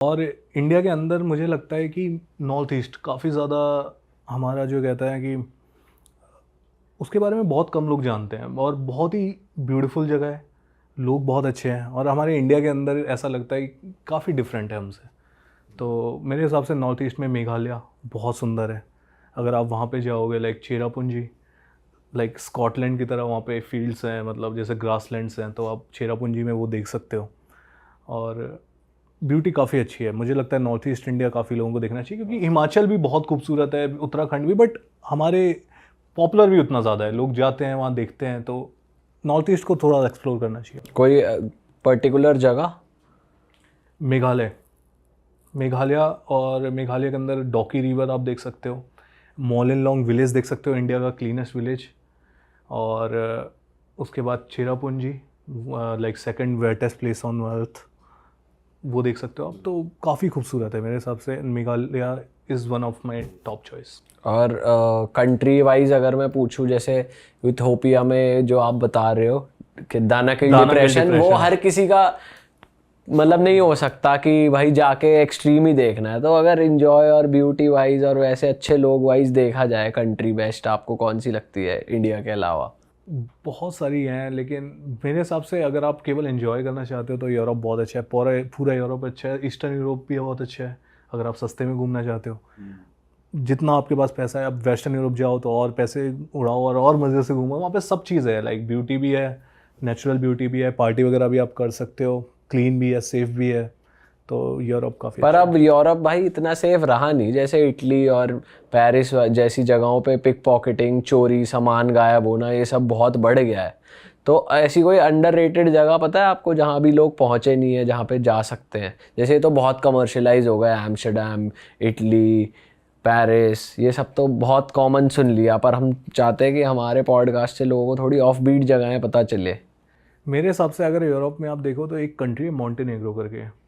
और इंडिया के अंदर मुझे लगता है कि नॉर्थ ईस्ट काफ़ी ज़्यादा हमारा जो कहता है कि उसके बारे में बहुत कम लोग जानते हैं और बहुत ही ब्यूटीफुल जगह है, लोग बहुत अच्छे हैं और हमारे इंडिया के अंदर ऐसा लगता है कि काफ़ी डिफरेंट है हमसे। तो मेरे हिसाब से नॉर्थ ईस्ट में मेघालय बहुत सुंदर है। अगर आप वहाँ पे जाओगे लाइक चेरापूंजी, लाइक स्कॉटलैंड की तरह वहाँ पे फील्ड्स हैं, मतलब जैसे ग्रासलैंड्स हैं, तो आप चेरापूंजी में वो देख सकते हो। और ब्यूटी काफ़ी अच्छी है। मुझे लगता है नॉर्थ ईस्ट इंडिया काफ़ी लोगों को देखना चाहिए, क्योंकि हिमाचल भी बहुत खूबसूरत है, उत्तराखंड भी, बट हमारे पॉपुलर भी उतना ज़्यादा है, लोग जाते हैं वहाँ देखते हैं, तो नॉर्थ ईस्ट को थोड़ा एक्सप्लोर करना चाहिए। कोई पर्टिकुलर जगह? मेघालय, मेघालय और मेघालय के अंदर डॉकी रिवर आप देख सकते हो, मोलिनलोंग विलेज देख सकते हो, इंडिया का क्लीनेस्ट विलेज। और उसके बाद Cherrapunji, like second wettest place on earth, वो देख सकते हो आप। तो काफ़ी खूबसूरत है मेरे हिसाब से। Meghalaya is one of my top choice. और कंट्री वाइज अगर मैं पूछूं, जैसे इथियोपिया में जो आप बता रहे हो कि दानाकिल डिप्रेशन, वो हर किसी का मतलब नहीं हो सकता कि भाई जाके एक्सट्रीम ही देखना है। तो अगर एंजॉय और ब्यूटी वाइज और वैसे अच्छे लोग वाइज देखा जाए, कंट्री बेस्ट आपको कौन सी लगती है इंडिया के अलावा? बहुत सारी हैं, लेकिन मेरे हिसाब से अगर आप केवल एंजॉय करना चाहते हो तो यूरोप बहुत अच्छा है। पूरा पूरा यूरोप अच्छा है, ईस्टर्न यूरोप भी बहुत अच्छा है अगर आप सस्ते में घूमना चाहते हो। जितना आपके पास पैसा है, आप वेस्टर्न यूरोप जाओ तो और पैसे उड़ाओ और मज़े से घूमो। वहाँ पे सब चीज़ है, लाइक ब्यूटी भी है, नेचुरल ब्यूटी भी है, पार्टी वगैरह भी आप कर सकते हो, क्लीन भी है, सेफ भी है। तो यूरोप काफ़ी पर अच्छा अब यूरोप भाई इतना सेफ रहा नहीं। जैसे इटली और पेरिस जैसी जगहों पे पिक पॉकेटिंग, चोरी, सामान गायब होना, ये सब बहुत बढ़ गया है। तो ऐसी कोई अंडररेटेड जगह पता है आपको जहाँ भी लोग पहुँचे नहीं है, जहाँ पे जा सकते हैं? जैसे ये तो बहुत कमर्शलाइज हो गया, एम्स्टर्डम, इटली, पेरिस, ये सब तो बहुत कॉमन सुन लिया। पर हम चाहते हैं कि हमारे पॉडकास्ट से लोगों को थोड़ी ऑफ बीट जगहें पता चले। मेरे हिसाब से अगर यूरोप में आप देखो तो एक कंट्री है मॉन्टेनेग्रो करके।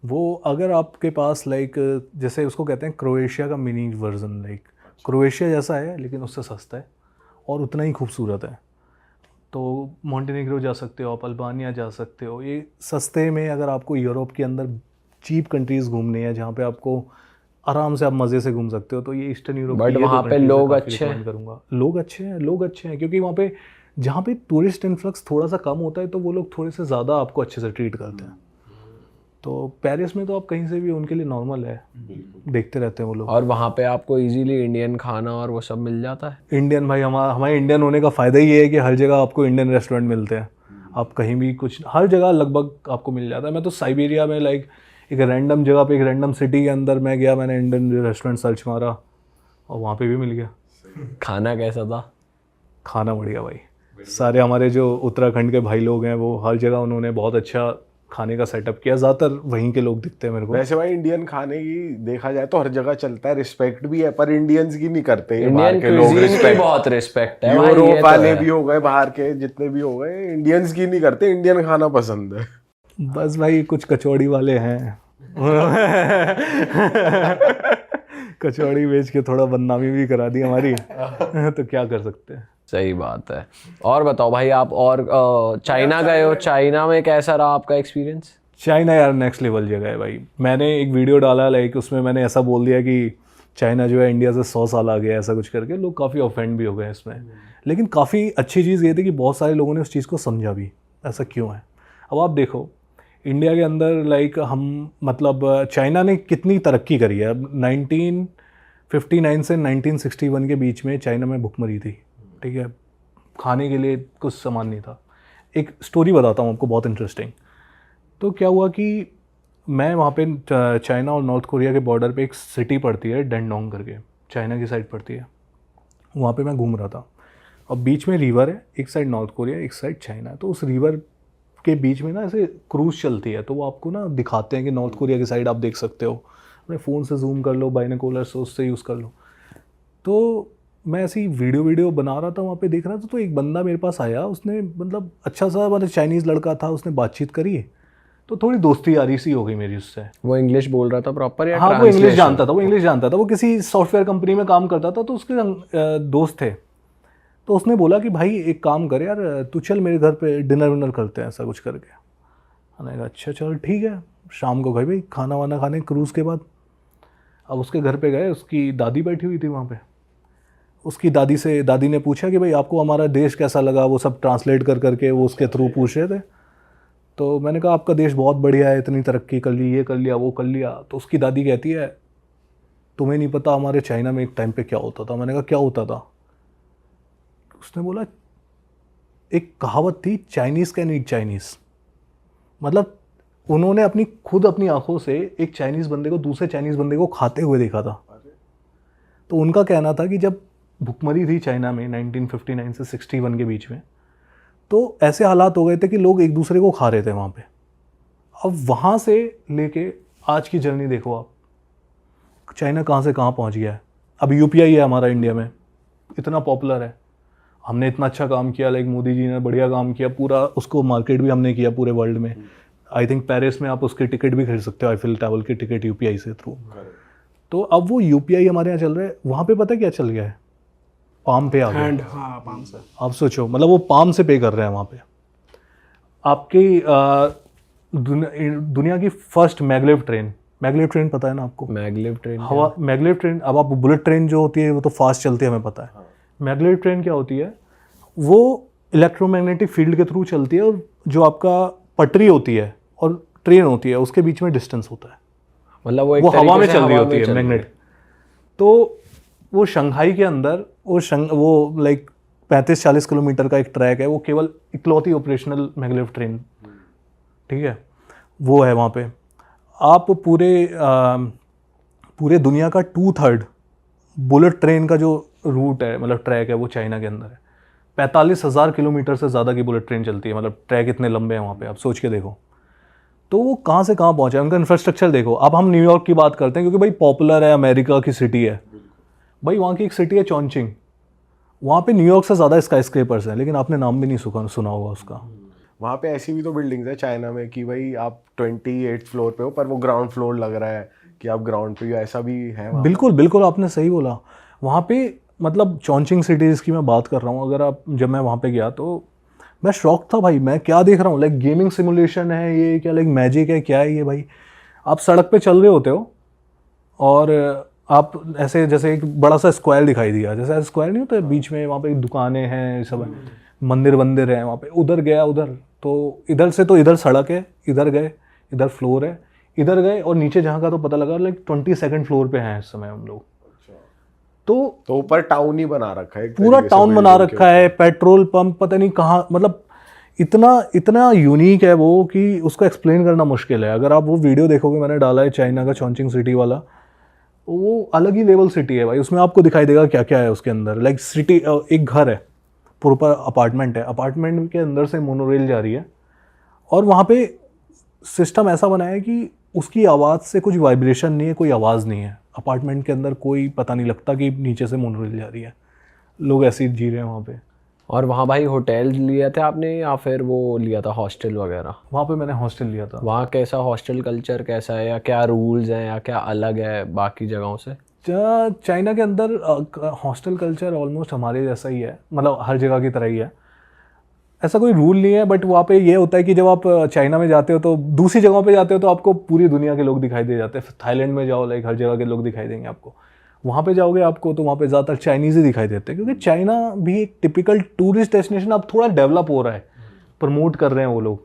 वो अगर आपके पास लाइक जैसे उसको कहते हैं क्रोएशिया का मिनी वर्जन, लाइक क्रोएशिया जैसा है लेकिन उससे सस्ता है और उतना ही खूबसूरत है। तो मॉन्टेनेग्रो जा सकते हो आप, अल्बानिया जा सकते हो। ये सस्ते में अगर आपको यूरोप के अंदर चीप कंट्रीज़ घूमनी है जहाँ पे आपको आराम से आप मज़े से घूम सकते हो, तो ये ईस्टर्न यूरोप की बट ये दो वहाँ पे कंट्रीज़ मैं लोग काफ़ी अच्छे रिकमेंड हैं। करूँगा। लोग अच्छे हैं, लोग अच्छे हैं, क्योंकि वहाँ पे जहाँ पे टूरिस्ट इन्फ्लक्स थोड़ा सा कम होता है तो वो लोग थोड़े से ज़्यादा आपको अच्छे से ट्रीट करते हैं। तो पेरिस में तो आप कहीं से भी उनके लिए नॉर्मल है, देखते रहते हैं वो लोग। और वहाँ पे आपको इजीली इंडियन खाना और वो सब मिल जाता है। इंडियन भाई, हमारे इंडियन होने का फ़ायदा ही ये है कि हर जगह आपको इंडियन रेस्टोरेंट मिलते हैं। आप कहीं भी कुछ, हर जगह लगभग आपको मिल जाता है। मैं तो साइबेरिया में लाइक एक रैंडम जगह पे, एक रैंडम सिटी के अंदर मैं गया, मैंने इंडियन रेस्टोरेंट सर्च मारा और वहाँ पे भी मिल गया। खाना कैसा था? खाना बढ़िया भाई। सारे हमारे जो उत्तराखंड के भाई लोग हैं वो हर जगह उन्होंने बहुत अच्छा खाने का सेटअप किया। ज़्यादातर वहीं के लोग दिखते हैं मेरे को। वैसे भाई इंडियन खाने की देखा जाए तो हर जगह चलता है, रिस्पेक्ट भी है, पर इंडियंस की नहीं करते ये बाहर इंडियन के लोग क्यूजीन की रिस्पेक्ट। बहुत रिस्पेक्ट है भाई, ये यूरोप तो वाले है। भी हो गए, बाहर के जितने भी हो गए, इंडियंस की नहीं करते, इंडियन खाना पसंद है। बस भाई कुछ कचौड़ी वाले हैं कचौड़ी बेच के थोड़ा बदनामी भी करा दी हमारी तो क्या कर सकते हैं। सही बात है। और बताओ भाई, आप और चाइना गए हो, चाइना में कैसा रहा आपका एक्सपीरियंस? चाइना यार नेक्स्ट लेवल जगह है भाई। मैंने एक वीडियो डाला, लाइक उसमें मैंने ऐसा बोल दिया कि चाइना जो है इंडिया से 100 साल आ गया, ऐसा कुछ करके लोग काफ़ी ऑफेंड भी हो गए इसमें। लेकिन काफ़ी अच्छी चीज़ ये थी कि बहुत सारे लोगों ने उस चीज़ को समझा भी, ऐसा क्यों है। अब आप देखो इंडिया के अंदर लाइक हम, मतलब चाइना ने कितनी तरक्की करी है। अब 1959 से 1961 के बीच में चाइना में भुखमरी थी, ठीक है, खाने के लिए कुछ सामान नहीं था। एक स्टोरी बताता हूँ आपको, बहुत इंटरेस्टिंग। तो क्या हुआ कि मैं वहाँ पे चाइना और नॉर्थ कोरिया के बॉर्डर पे एक सिटी पड़ती है डेंडोंग करके, चाइना की साइड पड़ती है। वहाँ पे मैं घूम रहा था और बीच में रिवर है, एक साइड नॉर्थ कोरिया, एक साइड चाइना है। तो उस रिवर के बीच में ना ऐसे क्रूज चलती है, तो वो आपको ना दिखाते हैं कि नॉर्थ कोरिया की साइड आप देख सकते हो, अपने फ़ोन से जूम कर लो, बाइनोकुलर से उससे यूज़ कर लो। तो मैं ऐसी वीडियो बना रहा था, वहाँ पे देख रहा था, तो एक बंदा मेरे पास आया, उसने मतलब अच्छा सा, मतलब चाइनीज़ लड़का था, उसने बातचीत करी, तो थोड़ी दोस्ती यारी सी हो गई मेरी उससे। वो इंग्लिश बोल रहा था प्रॉपर या हाँ, वो इंग्लिश ट्रांसलेशन? जानता था, वो इंग्लिश जानता था, वो किसी सॉफ्टवेयर कंपनी में काम करता था, तो उसके दोस्त थे। तो उसने बोला कि भाई एक काम कर यार, तू चल मेरे घर पे डिनर विनर करते हैं, ऐसा कुछ करके। मैंने कहा अच्छा चलो ठीक है। शाम को गए भाई खाना वाना खाने क्रूज़ के बाद। अब उसके घर पे गए, उसकी दादी बैठी हुई थी वहाँ पे। उसकी दादी ने पूछा कि भाई आपको हमारा देश कैसा लगा, वो सब ट्रांसलेट कर करके वो उसके थ्रू पूछ रहे थे। तो मैंने कहा आपका देश बहुत बढ़िया है, इतनी तरक्की कर ली, ये कर लिया वो कर लिया। तो उसकी दादी कहती है तुम्हें नहीं पता हमारे चाइना में एक टाइम पे क्या होता था। मैंने कहा क्या होता था? उसने बोला एक कहावत थी, चाइनीज़ कैन ईट चाइनीज़। मतलब उन्होंने अपनी आंखों से एक चाइनीज़ बंदे को दूसरे चाइनीज़ बंदे को खाते हुए देखा था। तो उनका कहना था कि जब भुखमरी थी चाइना में 1959 से 61 के बीच में, तो ऐसे हालात हो गए थे कि लोग एक दूसरे को खा रहे थे वहाँ पे। अब वहाँ से लेके आज की जर्नी देखो आप, चाइना कहाँ से कहाँ पहुँच गया है। अब यूपीआई है हमारा इंडिया में, इतना पॉपुलर है, हमने इतना अच्छा काम किया, लाइक मोदी जी ने बढ़िया काम किया, पूरा उसको मार्केट भी हमने किया पूरे वर्ल्ड में। आई थिंक पेरिस में आप उसकी टिकट भी खरीद सकते हो, आईफिल टावर की टिकट यूपीआई से थ्रू। तो अब वो यूपीआई हमारे यहाँ चल रहा है, वहाँ पे पता क्या चल गया है, पाम पे आ गया। हाँ पाम से। आप सोचो, मतलब वो पाम से पे कर रहे हैं वहाँ पे। आपकी दुनिया की फर्स्ट मैगलेव ट्रेन पता है ना आपको? मैगलेव ट्रेन हवा मैगलेव ट्रेन, अब आप बुलेट ट्रेन जो होती है वो तो फास्ट चलती है हमें पता है। मैगलेव ट्रेन क्या होती है, वो इलेक्ट्रोमैग्नेटिक फील्ड के थ्रू चलती है, और जो आपका पटरी होती है और ट्रेन होती है उसके बीच में डिस्टेंस होता है, मतलब वो हवा में चल रही होती है मैग्नेट। तो वो शंघाई के अंदर वो लाइक 35-40 किलोमीटर का एक ट्रैक है, वो केवल इकलौती ऑपरेशनल मैगलेव ट्रेन, ठीक है, वो है वहाँ पे। आप पूरे दुनिया का 2/3 बुलेट ट्रेन का जो रूट है, मतलब ट्रैक है, वो चाइना के अंदर है। 45,000 किलोमीटर से ज़्यादा की बुलेट ट्रेन चलती है, मतलब ट्रैक इतने लंबे हैं वहाँ पे, आप सोच के देखो। तो वो कहाँ से कहाँ पहुँचा है, उनका इंफ्रास्ट्रक्चर देखो। अब हम न्यूयॉर्क की बात करते हैं क्योंकि भाई पॉपुलर है, अमेरिका की सिटी है भाई। वहाँ की एक सिटी है चॉन्चिंग, वहाँ पे न्यूयॉर्क से ज़्यादा स्काई स्क्रेपर्स हैं, लेकिन आपने नाम भी नहीं सुना होगा उसका। वहाँ पे ऐसी भी तो बिल्डिंग्स है चाइना में कि भाई आप 28th फ्लोर पे हो पर वो ग्राउंड फ्लोर लग रहा है कि आप ग्राउंड पे हो, ऐसा भी है वहाँ? बिल्कुल आपने सही बोला। वहाँ पे मतलब चॉन्चिंग सिटीज़ की मैं बात कर रहा हूँ। जब मैं वहाँ पे गया तो मैं शॉक था भाई, मैं क्या देख रहा हूँ, लाइक गेमिंग सिमुलेशन है ये, क्या लाइक मैजिक है, क्या है ये भाई। आप सड़क पे चल रहे होते हो और आप ऐसे जैसे एक बड़ा सा स्क्वायर दिखाई दिया, जैसे स्क्वायर नहीं होता है बीच में, वहाँ पे दुकानें हैं, सब मंदिर हैं वहाँ पे। उधर गया, तो इधर से तो इधर सड़क है, इधर गए, इधर फ्लोर है, इधर गए और नीचे जहाँ का तो पता लगा लाइक 22nd फ्लोर पे हैं इस समय हम लोग। तो ऊपर टाउन ही बना रखा है, पूरा टाउन बना रखा है, पेट्रोल पंप पता नहीं कहाँ, मतलब इतना यूनिक है वो कि उसको एक्सप्लेन करना मुश्किल है। अगर आप वो वीडियो देखोगे, मैंने डाला है चाइना का चॉन्चिंग सिटी वाला, वो अलग ही लेवल सिटी है भाई। उसमें आपको दिखाई देगा क्या क्या है उसके अंदर। लाइक सिटी, एक घर है, प्रॉपर अपार्टमेंट है, अपार्टमेंट के अंदर से मोनोरेल जा रही है, और वहाँ पे सिस्टम ऐसा बना है कि उसकी आवाज़ से कुछ वाइब्रेशन नहीं है, कोई आवाज़ नहीं है अपार्टमेंट के अंदर, कोई पता नहीं लगता कि नीचे से मोनोरेल जा रही है। लोग ऐसे ही जी रहे हैं वहाँ पे। और वहाँ भाई होटल लिया था आपने या फिर वो लिया था हॉस्टल वगैरह? वहाँ पे मैंने हॉस्टल लिया था। वहाँ कैसा हॉस्टल कल्चर कैसा है, या क्या रूल्स हैं, या क्या अलग है बाकी जगहों से? चाइना के अंदर हॉस्टल कल्चर ऑलमोस्ट हमारे जैसा ही है, मतलब हर जगह की तरह ही है, ऐसा कोई रूल नहीं है। बट वहाँ पे ये होता है कि जब आप चाइना में जाते हो तो दूसरी जगहों पे जाते हो तो आपको पूरी दुनिया के लोग दिखाई दे जाते हैं। थाईलैंड में जाओ, लाइक हर जगह के लोग दिखाई देंगे आपको। वहाँ पे जाओगे आपको तो वहाँ पे ज़्यादातर चाइनीज़ ही दिखाई देते हैं, क्योंकि चाइना भी एक टिपिकल टूरिस्ट डेस्टिनेशन अब थोड़ा डेवलप हो रहा है, प्रमोट कर रहे हैं वो लोग।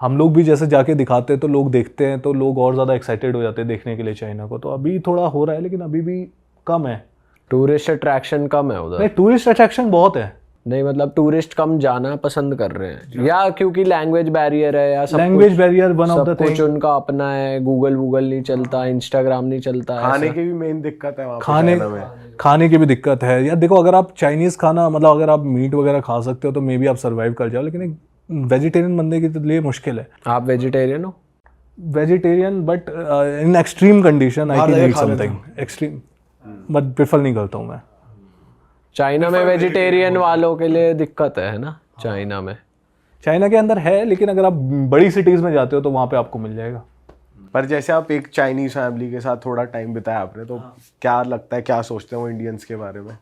हम लोग भी जैसे जाके दिखाते हैं तो लोग देखते हैं, तो लोग और ज़्यादा एक्साइटेड हो जाते हैं देखने के लिए चाइना को। तो अभी थोड़ा हो रहा है, लेकिन अभी भी कम है। टूरिस्ट अट्रैक्शन कम है उधर? नहीं, टूरिस्ट अट्रैक्शन बहुत है। नहीं, मतलब टूरिस्ट कम जाना पसंद कर रहे हैं, या क्योंकि लैंग्वेज बैरियर है, या language barrier one of the thing. कुछ उनका अपना है, गूगल नहीं चलता, इंस्टाग्राम नहीं चलता है, खाने की भी मेन दिक्कत है वहाँ पे खाने की भी दिक्कत है यार। देखो, अगर आप चाइनीज़ खाना, मतलब अगर आप मीट वगैरह खा सकते हो तो मे बी आप सर्वाइव कर जाओ, लेकिन एक वेजिटेरियन बंदे के लिए मुश्किल है। आप वेजिटेरियन हो? Vegetarian, but in extreme condition I can eat something extreme, but prefer नहीं करता हूँ मैं। चाइना में वेजिटेरियन वालों के लिए दिक्कत है ना? चाइना के अंदर है, लेकिन अगर आप बड़ी सिटीज़ में जाते हो तो वहाँ पे आपको मिल जाएगा। पर जैसे आप एक चाइनीज फैमिली के साथ थोड़ा टाइम बिताया आपने, तो क्या लगता है, क्या सोचते हैं वो इंडियंस के बारे में?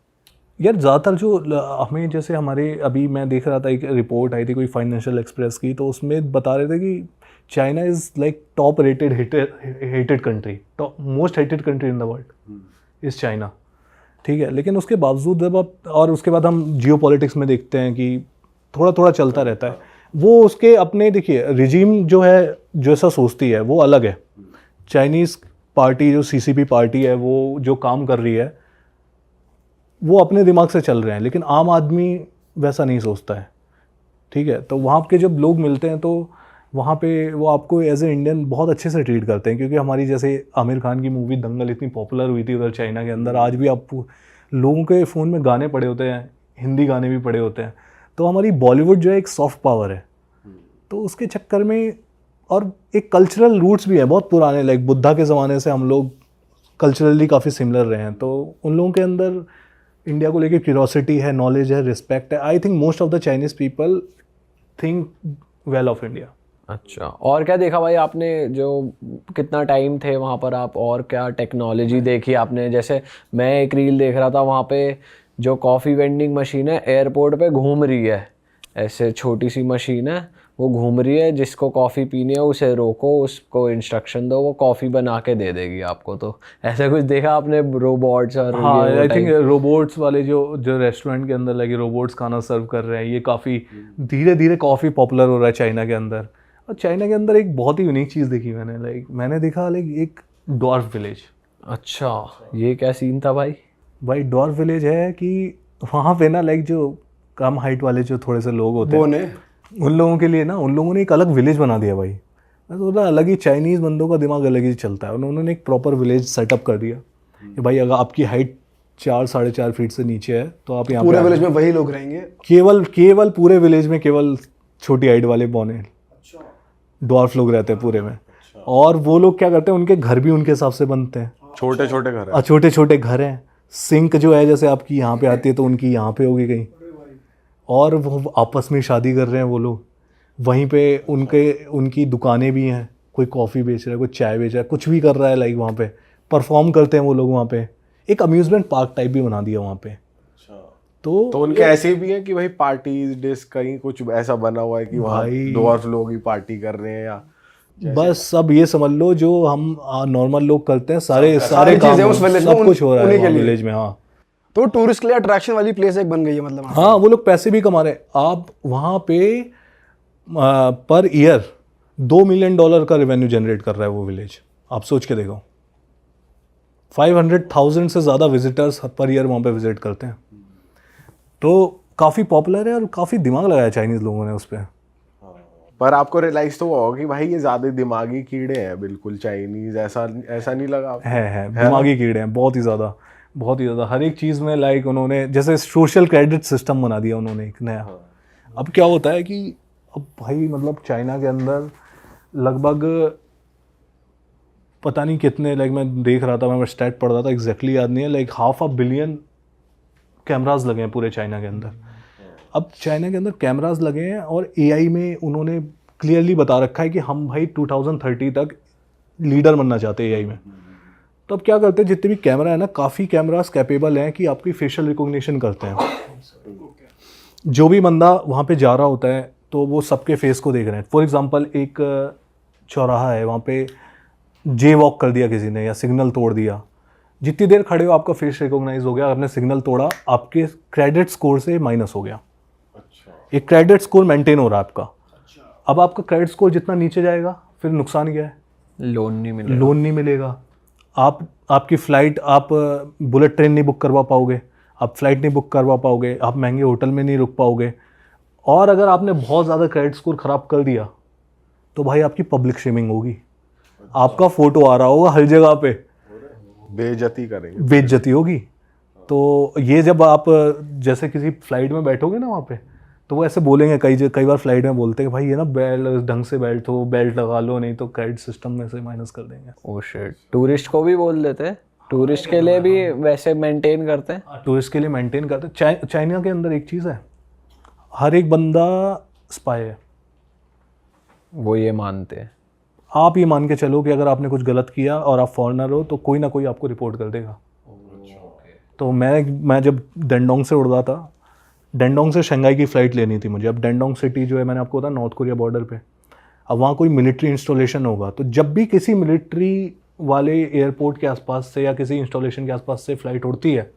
यार ज़्यादातर जो हमें, जैसे हमारे अभी मैं देख रहा था एक रिपोर्ट आई थी कोई फाइनेंशियल एक्सप्रेस की, तो उसमें बता रहे थे कि China is like top rated hated country, top most hated country in the world is China, ठीक है। लेकिन उसके बावजूद जब आप, और उसके बाद हम जियो पॉलिटिक्स में देखते हैं कि थोड़ा थोड़ा चलता रहता है, वो उसके अपने, देखिए रिजीम जो है जैसा सोचती है वो अलग है। चाइनीज़ पार्टी जो सीसीपी पार्टी है वो जो काम कर रही है वो अपने दिमाग से चल रहे हैं, लेकिन आम आदमी वैसा नहीं सोचता है, ठीक है। तो वहाँ के जब लोग मिलते हैं तो वहाँ पे वो आपको एज ए इंडियन बहुत अच्छे से ट्रीट करते हैं, क्योंकि हमारी जैसे आमिर खान की मूवी दंगल इतनी पॉपुलर हुई थी उधर चाइना के अंदर, आज भी आप लोगों के फ़ोन में गाने पड़े होते हैं, हिंदी गाने भी पड़े होते हैं। तो हमारी बॉलीवुड जो है एक सॉफ्ट पावर है, तो उसके चक्कर में, और एक कल्चरल रूट्स भी हैं बहुत पुराने, लाइक बुद्धा के ज़माने से हम लोग कल्चरली काफ़ी सिमिलर रहे हैं, तो उन लोगों के अंदर इंडिया को लेके क्यूरोसिटी है, नॉलेज है, रिस्पेक्ट है। I think most of the Chinese people think well of India. अच्छा, और क्या देखा भाई आपने, जो कितना टाइम थे वहाँ पर आप, और क्या टेक्नोलॉजी देखी आपने? जैसे मैं एक रील देख रहा था, वहाँ पे जो कॉफ़ी वेंडिंग मशीन है एयरपोर्ट पे घूम रही है, ऐसे छोटी सी मशीन है वो घूम रही है, जिसको कॉफ़ी पीनी है उसे रोको, उसको इंस्ट्रक्शन दो, वो कॉफ़ी बना के दे देगी आपको। तो ऐसा कुछ देखा आपने, रोबोट्स और हाँ, ये वो आई थिंक type? रोबोट्स वाले जो जो रेस्टोरेंट के अंदर लगे रोबोट्स खाना सर्व कर रहे हैं, ये काफ़ी धीरे धीरे काफ़ी पॉपुलर हो रहा है चाइना के अंदर। और चाइना के अंदर एक बहुत ही यूनिक चीज़ देखी मैंने, लाइक मैंने देखा लाइक एक डॉर्फ विलेज। अच्छा, ये क्या सीन था भाई? भाई डॉर्फ विलेज है कि वहाँ पे ना लाइक जो कम हाइट वाले जो थोड़े से लोग होते हैं, उन लोगों के लिए ना उन लोगों ने एक अलग विलेज बना दिया भाई। तो ना अलग ही चाइनीज़ बंदों का दिमाग अलग ही चलता है, उन्होंने एक प्रॉपर विलेज सेटअप कर दिया कि भाई अगर आपकी हाइट 4-4.5 फीट से नीचे है तो आप यहाँ पूरे विलेज में वही लोग रहेंगे। केवल पूरे विलेज में केवल छोटी हाइट वाले बौने डॉर्फ लोग रहते हैं पूरे में। और वो लोग क्या करते हैं, उनके घर भी उनके हिसाब से बनते हैं, छोटे छोटे घर है। छोटे छोटे घर हैं। सिंक जो है जैसे आपकी यहाँ पे आती है तो उनकी यहाँ पे होगी कहीं, और वो आपस में शादी कर रहे हैं वो लोग। वहीं पे उनकी दुकानें भी हैं, कोई कॉफ़ी बेच रहा है, कोई चाय बेच रहा है, कुछ भी कर रहा है, लाइक वहाँ पे परफॉर्म करते हैं वो लोग। वहाँ पे एक अम्यूज़मेंट पार्क टाइप भी बना दिया वहाँ पे। तो उनके ऐसे भी है कि भाई पार्टी डिस्क कहीं कुछ ऐसा बना हुआ है कि वहाँ डॉर्फ लोग ही पार्टी कर रहे हैं, या बस सब ये समझ लो जो हम नॉर्मल लोग करते हैं, सारे काम चीजें उस village में सब कुछ हो रहा है उन्हीं के लिए। विलेज में। हाँ तो टूरिस्ट के लिए अट्रैक्शन वाली प्लेस एक बन गई है, मतलब हाँ, वो लोग पैसे भी कमा रहे हैं। आप वहाँ पे पर ईयर $2 मिलियन का रेवेन्यू जनरेट कर रहा है वो विलेज। आप सोच के देखो, 500,000 से ज़्यादा विजिटर्स पर ईयर वहाँ पे विजिट करते हैं। तो काफ़ी पॉपुलर है और काफ़ी दिमाग लगाया चाइनीज़ लोगों ने उस पर। पर आपको रियलाइज तो हुआ होगा कि भाई ये ज्यादा दिमागी कीड़े हैं बिल्कुल चाइनीज, ऐसा नहीं लगा आपको? है दिमागी कीड़े हैं बहुत ही ज़्यादा हर एक चीज़ में। लाइक उन्होंने जैसे सोशल क्रेडिट सिस्टम बना दिया उन्होंने एक नया। अब क्या होता है कि अब भाई मतलब चाइना के अंदर लगभग पता नहीं कितने, लाइक मैं देख रहा था, मैं स्टैट पढ़ रहा था, एग्जैक्टली याद नहीं है, लाइक 500 बिलियन कैमरास लगे हैं पूरे चाइना के अंदर। अब चाइना के अंदर कैमरास लगे हैं और एआई में उन्होंने क्लियरली बता रखा है कि हम भाई 2030 तक लीडर बनना चाहते हैं एआई में। तो अब क्या करते हैं, जितने भी कैमरा है ना, काफ़ी कैमरास कैपेबल हैं कि आपकी फेशियल रिकॉग्निशन करते हैं। जो भी बंदा वहाँ पे जा रहा होता है तो वो सबके फेस को देख रहे हैं। फॉर एग्जांपल एक चौराहा है, वहाँ पे जे वॉक कर दिया किसी ने या सिग्नल तोड़ दिया, जितनी देर खड़े हो आपका फेस रिकॉग्नाइज हो गया, आपने सिग्नल तोड़ा, आपके क्रेडिट स्कोर से माइनस हो गया। एक क्रेडिट स्कोर मेंटेन हो रहा है आपका। अब आपका क्रेडिट स्कोर जितना नीचे जाएगा फिर नुकसान क्या है, लोन नहीं मिलेगा। आपकी फ़्लाइट, आप बुलेट ट्रेन नहीं बुक करवा पाओगे, आप फ्लाइट नहीं बुक करवा पाओगे, आप महंगे होटल में नहीं रुक पाओगे। और अगर आपने बहुत ज़्यादा क्रेडिट स्कोर ख़राब कर दिया तो भाई आपकी पब्लिक शेमिंग होगी, आपका फ़ोटो आ रहा होगा हर जगह पे, बेइज्जती होगी। तो ये जब आप जैसे किसी फ्लाइट में बैठोगे ना वहाँ पे, तो वो ऐसे बोलेंगे, कई बार फ्लाइट में बोलते हैं भाई ये ना बेल्ट ढंग से बेल्ट लगा लो, नहीं तो क्रेडिट सिस्टम में से माइनस कर देंगे। ओह शिट, टूरिस्ट को भी बोल देते हैं? टूरिस्ट के लिए भी वैसे मेंटेन करते हैं? टूरिस्ट के लिए मेंटेन करते हैं। चाइना के अंदर एक चीज़ है, हर एक बंदा स्पाई है, वो ये मानते हैं। आप ये मान के चलो कि अगर आपने कुछ गलत किया और आप फॉरेनर हो तो कोई ना कोई आपको रिपोर्ट कर देगा। तो मैं जब डेंडोंग से उड़ रहा था, डेंडोंग से शंघाई की फ़्लाइट लेनी थी मुझे। अब डेंडोंग सिटी जो है, मैंने आपको बताया नॉर्थ कोरिया बॉर्डर पे। अब वहाँ कोई मिलिट्री इंस्टॉलेशन होगा तो जब भी किसी मिलिट्री वाले एयरपोर्ट के आसपास से या किसी इंस्टॉलेशन के आसपास से फ्लाइट उड़ती है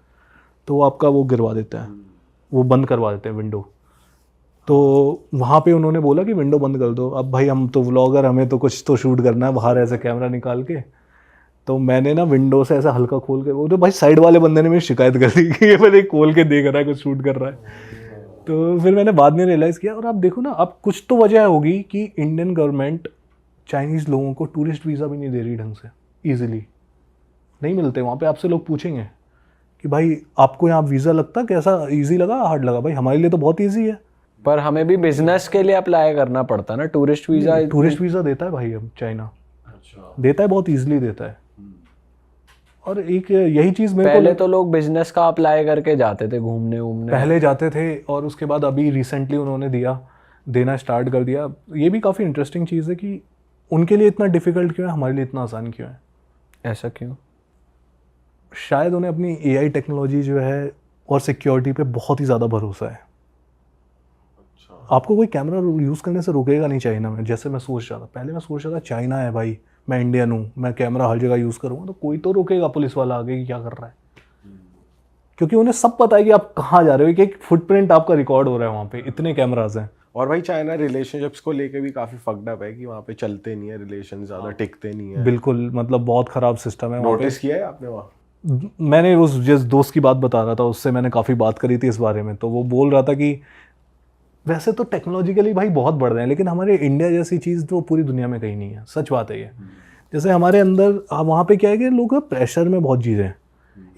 तो वो आपका वो गिरवा देते हैं, वो बंद करवा देते हैं विंडो। तो वहाँ पे उन्होंने बोला कि विंडो बंद कर दो। अब भाई हम तो व्लॉगर, हमें तो कुछ तो शूट करना है बाहर ऐसे कैमरा निकाल के, तो मैंने ना विंडो से ऐसा हल्का खोल के, वो तो भाई साइड वाले बंदे ने मेरी शिकायत कर दी कि ये मैंने खोल के देख रहा है कुछ शूट कर रहा है। तो फिर मैंने बाद में रियलाइज़ किया, और आप देखो ना, अब कुछ तो वजह होगी कि इंडियन गवर्नमेंट चाइनीज़ लोगों को टूरिस्ट वीज़ा भी नहीं दे रही ढंग से, ईजिली नहीं मिलते। वहाँ पे आपसे लोग पूछेंगे कि भाई आपको यहाँ वीज़ा लगता, कैसा ईजी लगा हार्ड लगा? भाई हमारे लिए तो बहुत ईजी है। पर हमें भी बिजनेस के लिए अप्लाई करना पड़ता है ना टूरिस्ट वीज़ा। टूरिस्ट वीज़ा देता है भाई अब चाइना, देता है, बहुत ईजिली देता है। और एक यही चीज़ मेरे पहले तो लोग बिजनेस का अप्लाई करके जाते थे घूमने वूमने, पहले जाते थे, और उसके बाद अभी रिसेंटली उन्होंने देना स्टार्ट कर दिया। ये भी काफ़ी इंटरेस्टिंग चीज़ है कि उनके लिए इतना डिफ़िकल्ट क्यों है, हमारे लिए इतना आसान क्यों है। ऐसा क्यों? शायद उन्हें अपनी AI टेक्नोलॉजी जो है और सिक्योरिटी पे बहुत ही ज़्यादा भरोसा है। आपको कोई कैमरा यूज़ करने से रोकेगा नहीं चाइना में, जैसे मैं सोच रहा था। पहले मैं सोच रहा था चाइना है भाई, मैं इंडियन हूँ, मैं कैमरा हर जगह यूज़ करूँगा तो कोई तो रोकेगा, पुलिस वाला आगे कि क्या कर रहा है, क्योंकि उन्हें सब पता है कि आप कहाँ जा रहे हो, एक फुटप्रिंट आपका रिकॉर्ड हो रहा है वहाँ पे, इतने कैमराज हैं। और भाई चाइना रिलेशनशिप्स को लेके भी काफी फक्ड अप है कि वहाँ पे चलते नहीं है रिलेशन, ज्यादा टिकते नहीं है। बिल्कुल, मतलब बहुत ख़राब सिस्टम है वहाँ पे। नोटिस किया है आपने वहाँ? मैंने उस जिस दोस्त की बात बता रहा था उससे मैंने काफ़ी बात करी थी इस बारे में, तो वो बोल रहा था कि वैसे तो टेक्नोलॉजिकली भाई बहुत बढ़ रहे हैं, लेकिन हमारे इंडिया जैसी चीज़ तो पूरी दुनिया में कहीं नहीं है। सच बात है ये। जैसे हमारे अंदर वहाँ पे क्या है कि लोग प्रेशर में बहुत चीज़ें हैं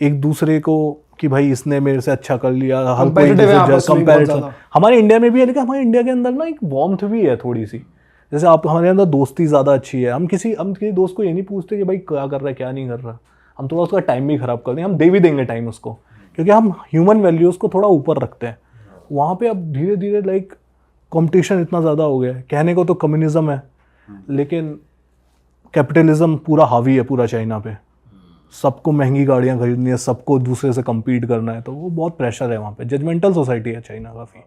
एक दूसरे को, कि भाई इसने मेरे से अच्छा कर लिया, हर कोई Competitive है आपस में बहुत कंपैरिजन। ज़्यादा। हमारे इंडिया में भी है, लेकिन हमारे इंडिया के अंदर ना एक वार्मथ भी है थोड़ी सी। जैसे आप, हमारे अंदर दोस्ती ज़्यादा अच्छी है। हम किसी दोस्त को ये नहीं पूछते कि भाई क्या कर रहा है क्या नहीं कर रहा, हम थोड़ा उसका टाइम भी ख़राब कर दें, हम दे भी देंगे टाइम उसको, क्योंकि हम ह्यूमन वैल्यूज़ को थोड़ा ऊपर रखते हैं। वहाँ पे अब धीरे धीरे लाइक कंपटीशन इतना ज़्यादा हो गया है, कहने को तो कम्युनिज्म है लेकिन कैपिटलिज्म पूरा हावी है पूरा चाइना पे। सबको महंगी गाड़ियाँ खरीदनी है, सबको दूसरे से कम्पीट करना है, तो वो बहुत प्रेशर है वहाँ पे। जजमेंटल सोसाइटी है चाइना काफ़ी।